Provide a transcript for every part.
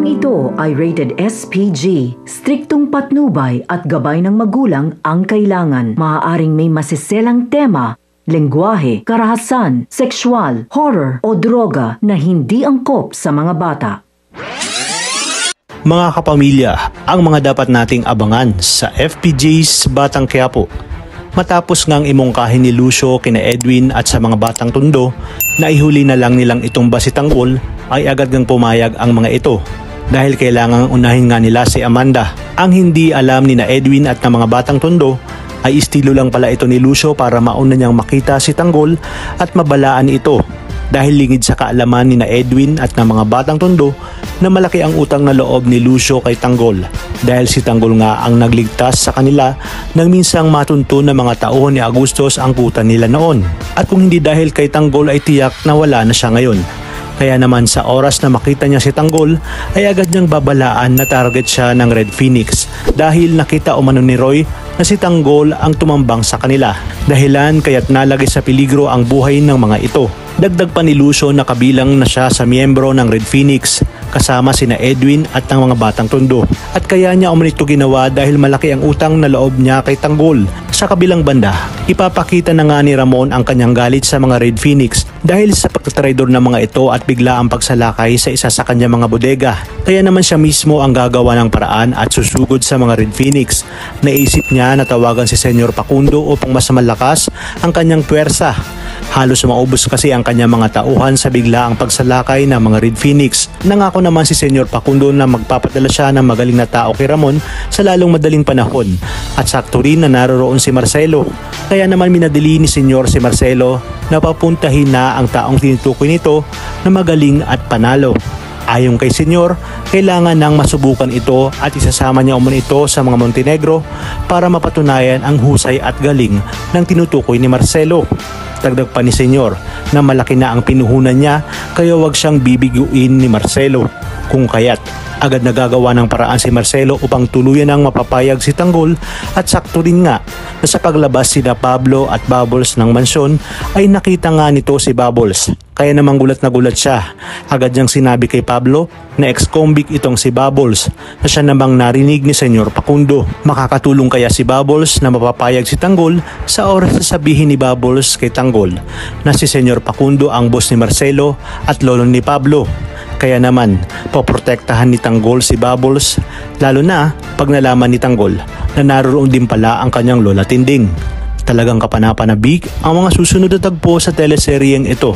Programang ito ay rated SPG. Striktong patnubay at gabay ng magulang ang kailangan. Maaaring may masiselang tema, lengguwahe, karahasan, sexual, horror o droga na hindi angkop sa mga bata. Mga kapamilya, ang mga dapat nating abangan sa FPJ's Batang Quiapo. Matapos ngang imungkahin ni Lucio kina Edwin at sa mga batang tondo na ihuli na lang nilang itong si Tanggol, ay agad ngang pumayag ang mga ito dahil kailangang unahin nga nila si Amanda. Ang hindi alam ni na Edwin at ng mga batang tondo ay estilo lang pala ito ni Lucio para mauna niyang makita si Tanggol at mabalaan ito dahil lingid sa kaalaman ni na Edwin at ng mga batang tondo na malaki ang utang na loob ni Lucio kay Tanggol dahil si Tanggol nga ang nagligtas sa kanila nang minsang matuntun ng mga tauhan ni Agustos ang kuta nila noon. At kung hindi dahil kay Tanggol ay tiyak na wala na siya ngayon. Kaya naman sa oras na makita niya si Tanggol ay agad niyang babalaan na target siya ng Red Phoenix dahil nakita umano ni Roy na si Tanggol ang tumambang sa kanila. Dahilan kaya't nalagay sa peligro ang buhay ng mga ito. Dagdag pa ni Lucio na kabilang na siya sa miyembro ng Red Phoenix kasama sina Edwin at ng mga batang tondo. At kaya niya umano ito ginawa dahil malaki ang utang na loob niya kay Tanggol. Sa kabilang banda, ipapakita na nga ni Ramon ang kanyang galit sa mga Red Phoenix dahil sa pagtatraidor ng mga ito at bigla ang pagsalakay sa isa sa kanyang mga bodega. Kaya naman siya mismo ang gagawa ng paraan at susugod sa mga Red Phoenix. Naisip niya na tawagan si Senyor Facundo upang mas malakas ang kanyang puwersa. Halos maubos kasi ang kanyang mga tauhan sa bigla ang pagsalakay ng mga Red Phoenix. Nangako naman si Senyor Facundo na magpapadala siya ng magaling na tao kay Ramon sa lalong madaling panahon. At sakto rin na naroroon si Marcelo. Kaya naman minadali ni Senyor si Marcelo na papuntahin na ang taong tinutukoy nito na magaling at panalo. Ayon kay Senyor, kailangan nang masubukan ito at isasama niya umano ito sa mga Montenegro para mapatunayan ang husay at galing ng tinutukoy ni Marcelo. Dagdag pa ni Senyor na malaki na ang pinuhunan niya kaya wag siyang bibiguin ni Marcelo. Kung kaya't agad nagagawa ng paraan si Marcelo upang tuluyan ang mapapayag si Tanggol at sakto rin nga na sa paglabas sina Pablo at Bubbles ng mansyon ay nakita nga nito si Bubbles. Kaya namang gulat na gulat siya. Agad niyang sinabi kay Pablo na ex-convict itong si Bubbles na siya namang narinig ni Senyor Facundo. Makakatulong kaya si Bubbles na mapapayag si Tanggol sa oras na sabihin ni Bubbles kay Tanggol na si Senyor Facundo ang boss ni Marcelo at lolo ni Pablo. Kaya naman, poprotektahan ni Tanggol si Bubbles lalo na pag nalaman ni Tanggol na naroon din pala ang kanyang lola Tinding. Talagang kapanapanabik ang mga susunod na tagpo sa teleseryeng ito.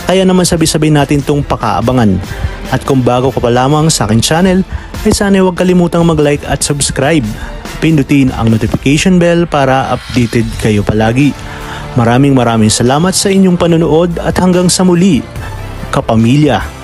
Kaya naman sabi-sabi natin itong pakaabangan. At kung bago ka pa lamang sa aking channel, ay sana huwag kalimutang mag-like at subscribe. Pindutin ang notification bell para updated kayo palagi. Maraming salamat sa inyong panonood at hanggang sa muli, kapamilya.